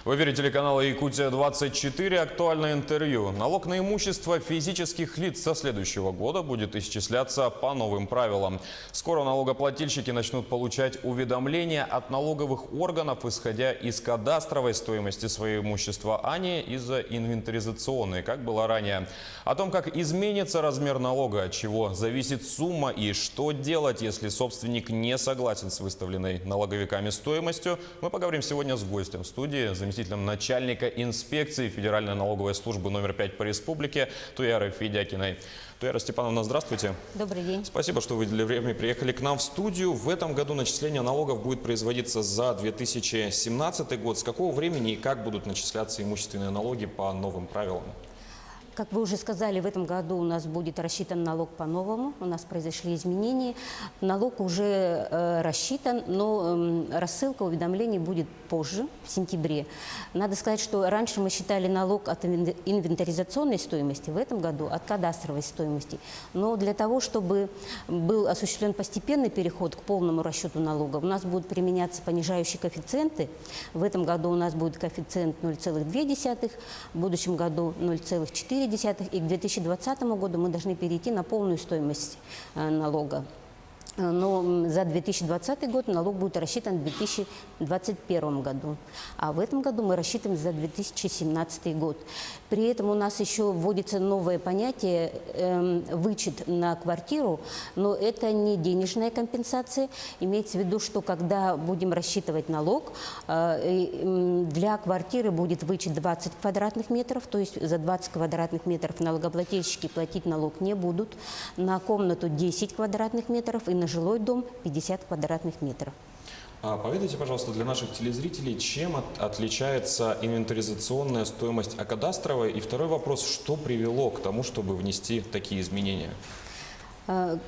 В эфире телеканала «Якутия-24» актуальное интервью. Налог на имущество физических лиц со следующего года будет исчисляться по новым правилам. Скоро налогоплательщики начнут получать уведомления от налоговых органов, исходя из кадастровой стоимости своего имущества, а не из-за инвентаризационной, как было ранее. О том, как изменится размер налога, от чего зависит сумма и что делать, если собственник не согласен с выставленной налоговиками стоимостью, мы поговорим сегодня с гостем в студии, заместителем начальника инспекции Федеральной налоговой службы номер 5 по республике Туярой Федякиной. Туяра Степановна, здравствуйте. Добрый день. Спасибо, что выделили время и приехали к нам в студию. В этом году начисление налогов будет производиться за 2017 год. С какого времени и как будут начисляться имущественные налоги по новым правилам? Как вы уже сказали, в этом году у нас будет рассчитан налог по-новому. У нас произошли изменения. Налог уже рассчитан, но рассылка уведомлений будет позже, в сентябре. Надо сказать, что раньше мы считали налог от инвентаризационной стоимости, в этом году от кадастровой стоимости. Но для того, чтобы был осуществлен постепенный переход к полному расчету налога, у нас будут применяться понижающие коэффициенты. В этом году у нас будет коэффициент 0,2, в будущем году 0,4. И к 2020 году мы должны перейти на полную стоимость налога. Но за 2020 год налог будет рассчитан в 2021 году. А в этом году мы рассчитываем за 2017 год. При этом у нас еще вводится новое понятие «вычет на квартиру», но это не денежная компенсация. Имеется в виду, что когда будем рассчитывать налог, для квартиры будет вычет 20 квадратных метров, то есть за 20 квадратных метров налогоплательщики платить налог не будут, на комнату 10 квадратных метров и на жилой дом 50 квадратных метров. Поведайте, пожалуйста, для наших телезрителей, чем отличается инвентаризационная стоимость от кадастровой? И второй вопрос, что привело к тому, чтобы внести такие изменения?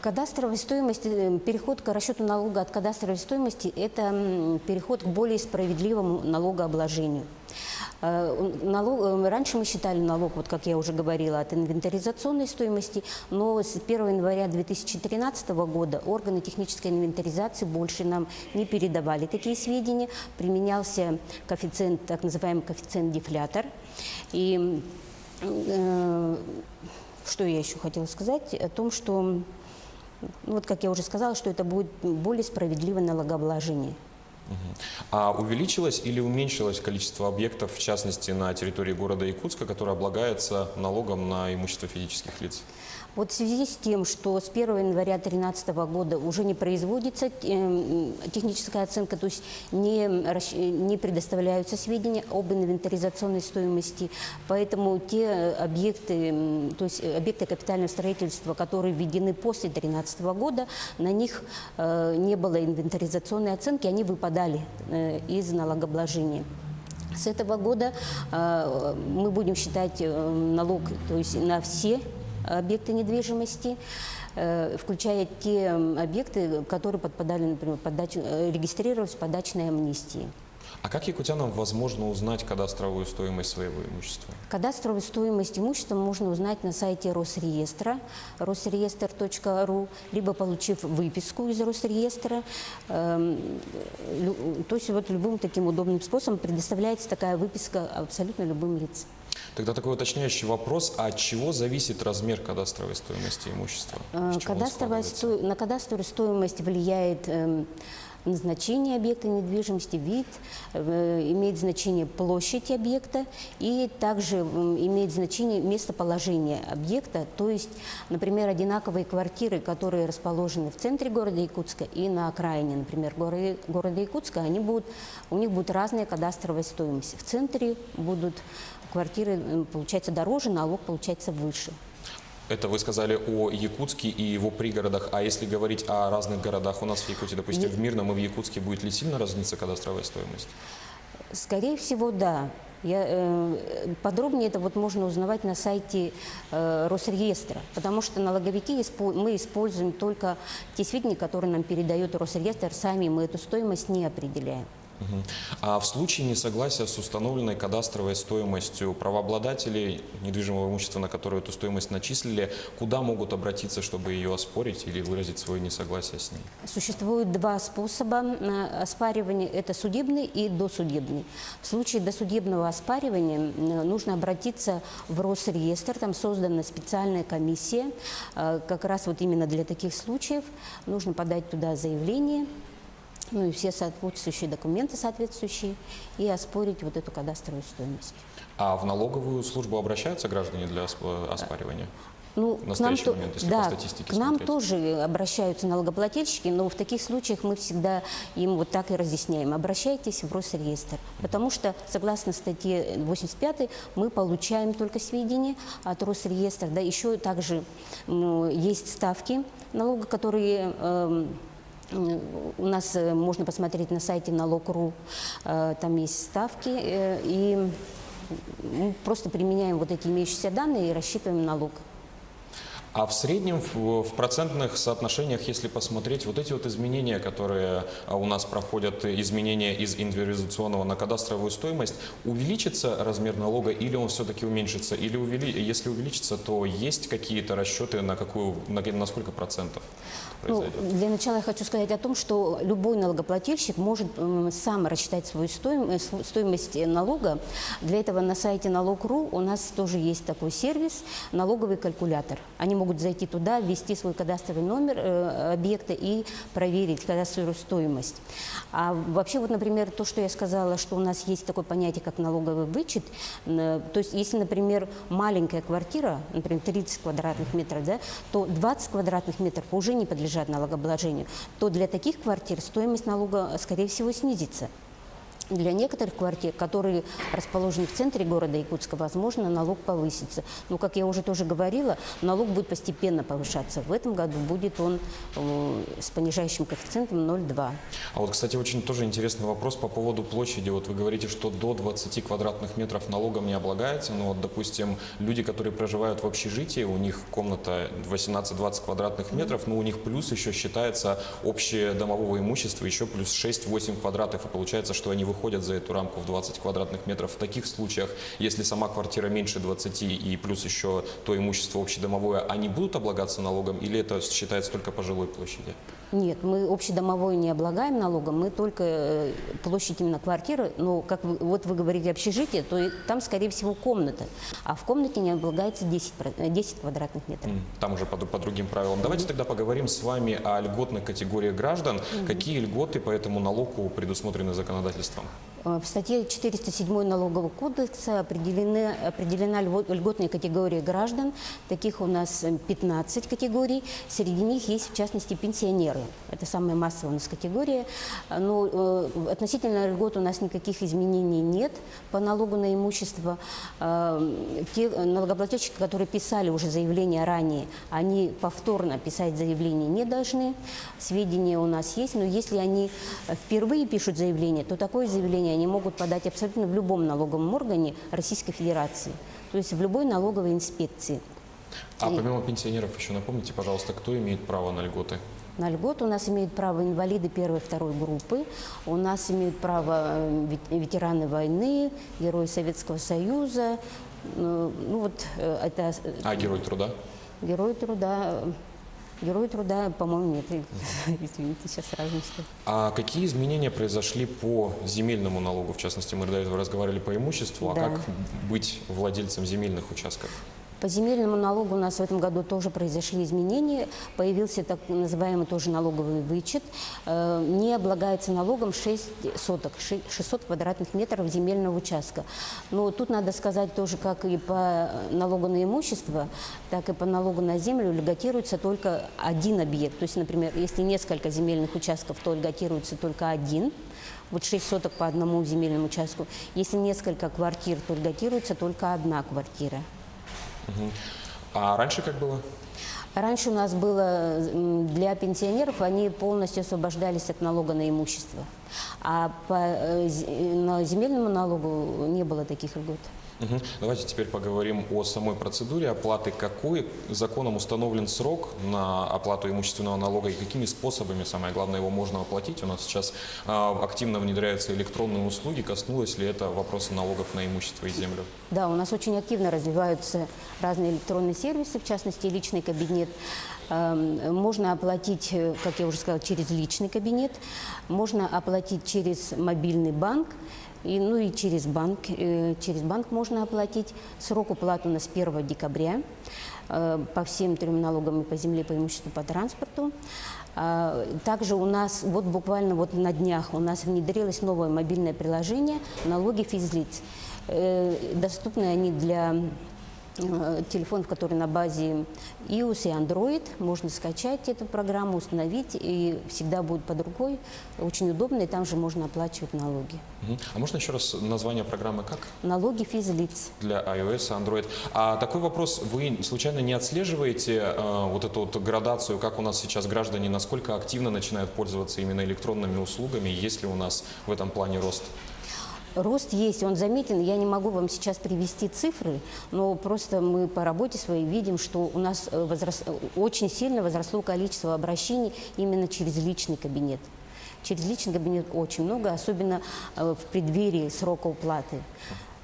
Кадастровая стоимость, переход к расчету налога от кадастровой стоимости – это переход к более справедливому налогообложению. Раньше мы считали налог, вот как я уже говорила, от инвентаризационной стоимости, но с 1 января 2013 года органы технической инвентаризации больше нам не передавали такие сведения. Применялся коэффициент, так называемый коэффициент-дефлятор. И что я еще хотела сказать? О том, что, вот как я уже сказала, что это будет более справедливое налогообложение. А увеличилось или уменьшилось количество объектов, в частности, на территории города Якутска, которые облагаются налогом на имущество физических лиц? Вот в связи с тем, что с 1 января 2013 года уже не производится техническая оценка, то есть не предоставляются сведения об инвентаризационной стоимости, поэтому те объекты, то есть объекты капитального строительства, которые введены после 2013 года, на них не было инвентаризационной оценки, они выпадали из налогообложения. С этого года мы будем считать налог, то есть на все объекты недвижимости, включая те объекты, которые подпадали, например, регистрировались по дачной амнистии. А как якутянам возможно узнать кадастровую стоимость своего имущества? Кадастровую стоимость имущества можно узнать на сайте Росреестра, rosreestr.ru, либо получив выписку из Росреестра. То есть вот любым таким удобным способом предоставляется такая выписка абсолютно любым лицам. Тогда такой уточняющий вопрос, а от чего зависит размер кадастровой стоимости имущества? На кадастровую стоимость влияет назначение объекта недвижимости, вид, имеет значение площадь объекта и также имеет значение местоположение объекта. То есть, например, одинаковые квартиры, которые расположены в центре города Якутска и на окраине, например, города Якутска, у них будет разная кадастровая стоимость. В центре будут квартиры, получается, дороже, налог получается выше. Это вы сказали о Якутске и его пригородах. А если говорить о разных городах у нас в Якутии, допустим, в Мирном и в Якутске, будет ли сильно разниться кадастровая стоимость? Скорее всего, да. Подробнее это вот можно узнавать на сайте Росреестра, потому что налоговики мы используем только те сведения, которые нам передает Росреестр, сами мы эту стоимость не определяем. Мгм. А в случае несогласия с установленной кадастровой стоимостью правообладателей недвижимого имущества, на которое эту стоимость начислили, куда могут обратиться, чтобы ее оспорить или выразить свое несогласие с ней? Существует два способа оспаривания. Это судебный и досудебный. В случае досудебного оспаривания нужно обратиться в Росреестр. Там создана специальная комиссия. Как раз вот именно для таких случаев нужно подать туда заявление, ну и все соответствующие документы соответствующие, и оспорить вот эту кадастровую стоимость. А в налоговую службу обращаются граждане для оспаривания? Ну, В настоящий момент, если по статистике к нам смотреть. тоже обращаются налогоплательщики, но в таких случаях мы всегда им вот так и разъясняем. Обращайтесь в Росреестр, потому что, согласно статье 85, мы получаем только сведения от Росреестра. Да, еще также есть ставки налога, которые у нас можно посмотреть на сайте налог.ру. Там есть ставки, и мы просто применяем вот эти имеющиеся данные и рассчитываем налог. А в среднем, в процентных соотношениях, если посмотреть, вот эти вот изменения, которые у нас проходят, изменения из индивидуализационного на кадастровую стоимость, увеличится размер налога или он все-таки уменьшится? Или если увеличится, то есть какие-то расчеты, на сколько процентов Ну, произойдет? для начала я хочу сказать о том, что любой налогоплательщик может сам рассчитать свою стоимость налога. Для этого на сайте налог.ру у нас тоже есть такой сервис «Налоговый калькулятор». Они могут зайти туда, ввести свой кадастровый номер объекта и проверить кадастровую стоимость. А вообще, вот, например, то, что я сказала, что у нас есть такое понятие, как налоговый вычет. То есть, если, например, маленькая квартира, например, 30 квадратных метров, да, то 20 квадратных метров уже не подлежат налогообложению, то для таких квартир стоимость налога, скорее всего, снизится. Для некоторых квартир, которые расположены в центре города Якутска, возможно, налог повысится. Но, как я уже тоже говорила, налог будет постепенно повышаться. В этом году будет он с понижающим коэффициентом 0,2. А вот, кстати, очень тоже интересный вопрос по поводу площади. Вот вы говорите, что до 20 квадратных метров налогом не облагается, но вот, допустим, люди, которые проживают в общежитии, у них комната 18-20 квадратных метров, но у них плюс еще считается общее домового имущества, еще плюс 6-8 квадратов, и получается, что они выходят за эту рамку в 20 квадратных метров. В таких случаях, если сама квартира меньше 20 и плюс еще то имущество общедомовое, они будут облагаться налогом или это считается только по жилой площади? Нет, мы общедомовой не облагаем налогом, мы только площадь именно квартиры. Но, как вот вы говорите, общежитие, то там, скорее всего, комната. А в комнате не облагается 10 квадратных метров. Там уже по другим правилам. Давайте тогда поговорим с вами о льготной категории граждан. Какие льготы по этому налогу предусмотрены законодательством? В статье 407 Налогового кодекса определена льготная категория граждан. Таких у нас 15 категорий. Среди них есть, в частности, пенсионеры. Это самая массовая у нас категория. Но относительно льгот у нас никаких изменений нет по налогу на имущество. Те налогоплательщики, которые писали уже заявление ранее, они повторно писать заявление не должны. Сведения у нас есть. Но если они впервые пишут заявление, то такое заявление они могут подать абсолютно в любом налоговом органе Российской Федерации, то есть в любой налоговой инспекции. А помимо пенсионеров, еще напомните, пожалуйста, кто имеет право на льготы? На льготу у нас имеют право инвалиды первой и второй группы, у нас имеют право ветераны войны, герои Советского Союза. Ну вот это... А герой труда? Герои труда... Герои труда, по-моему, нет. Извините, сейчас сразу не скажу. А какие изменения произошли по земельному налогу? В частности, мы до этого разговаривали по имуществу. Да. А как быть владельцем земельных участков? По земельному налогу у нас в этом году тоже произошли изменения. Появился так называемый тоже налоговый вычет. Не облагается налогом 600 квадратных метров земельного участка. Но тут надо сказать тоже, как и по налогу на имущество, так и по налогу на землю льготируется только один объект. То есть, например, если несколько земельных участков, то льготируется только один. Вот 6 соток по одному земельному участку. Если несколько квартир, то льготируется только одна квартира. А раньше как было? Раньше у нас было для пенсионеров, они полностью освобождались от налога на имущество. А на земельному налогу не было таких льгот. Мгм. Давайте теперь поговорим о самой процедуре оплаты. Какой законом установлен срок на оплату имущественного налога и какими способами, самое главное, его можно оплатить? У нас сейчас активно внедряются электронные услуги. Коснулось ли это вопроса налогов на имущество и землю? Да, у нас очень активно развиваются разные электронные сервисы, в частности, личный кабинет. Можно оплатить, как я уже сказала, через личный кабинет, можно оплатить через мобильный банк, и через банк. Через банк можно оплатить. Срок уплаты у нас 1 декабря по всем 3 налогам: и по земле, по имуществу, по транспорту. Также у нас буквально на днях у нас внедрилось новое мобильное приложение «Налоги физлиц». Доступны они для телефонов, которые на базе iOS и Android. Можно скачать эту программу, установить, и всегда будет под рукой. Очень удобно, и там же можно оплачивать налоги. А можно еще раз название программы как? Налоги физлиц. Для iOS и Android. А такой вопрос, вы случайно не отслеживаете вот эту градацию, как у нас сейчас граждане, насколько активно начинают пользоваться именно электронными услугами, есть ли у нас в этом плане рост? Рост есть, он заметен. Я не могу вам сейчас привести цифры, но просто мы по работе своей видим, что у нас очень сильно возросло количество обращений именно через личный кабинет. Через личный кабинет очень много, особенно в преддверии срока уплаты.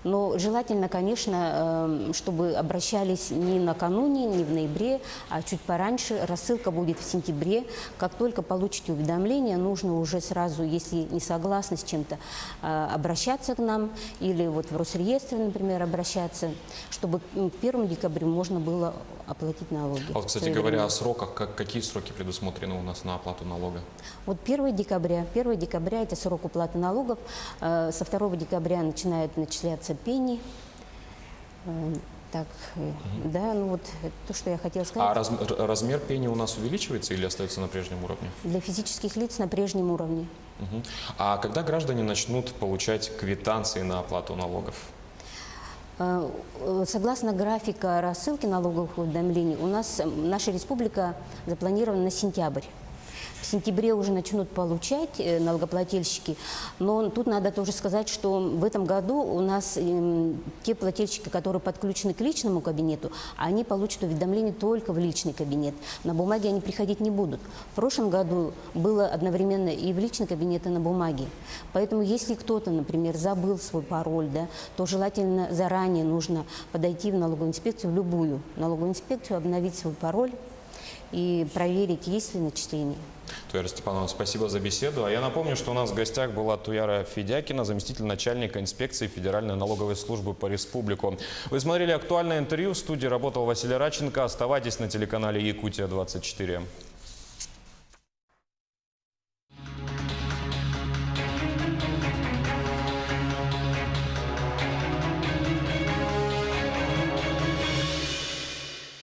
Но желательно, конечно, чтобы обращались не накануне, не в ноябре, а чуть пораньше. Рассылка будет в сентябре. Как только получите уведомление, нужно уже сразу, если не согласны с чем-то, обращаться к нам или в Росреестр, например, обращаться, чтобы к 1 декабря можно было оплатить налоги. А вот, кстати говоря, о сроках, какие сроки предусмотрены у нас на оплату налога? 1 декабря. 1 декабря – это срок уплаты налогов. Со 2 декабря начинают начисляться пени. Так, да, это то, что я хотела сказать. А размер пени у нас увеличивается или остается на прежнем уровне? Для физических лиц на прежнем уровне. А когда граждане начнут получать квитанции на оплату налогов? Согласно графика рассылки налоговых уведомлений, у нас наша республика запланирована на сентябрь. В сентябре уже начнут получать налогоплательщики, но тут надо тоже сказать, что в этом году у нас те плательщики, которые подключены к личному кабинету, они получат уведомления только в личный кабинет. На бумаге они приходить не будут. В прошлом году было одновременно и в личный кабинет, и на бумаге. Поэтому если кто-то, например, забыл свой пароль, то желательно заранее нужно подойти в налоговую инспекцию, в любую налоговую инспекцию, обновить свой пароль и проверить, есть ли начисление. Туяра Степановна, спасибо за беседу. А я напомню, что у нас в гостях была Туяра Федякина, заместитель начальника инспекции Федеральной налоговой службы по республику. Вы смотрели актуальное интервью. В студии работал Василий Радченко. Оставайтесь на телеканале Якутия-24.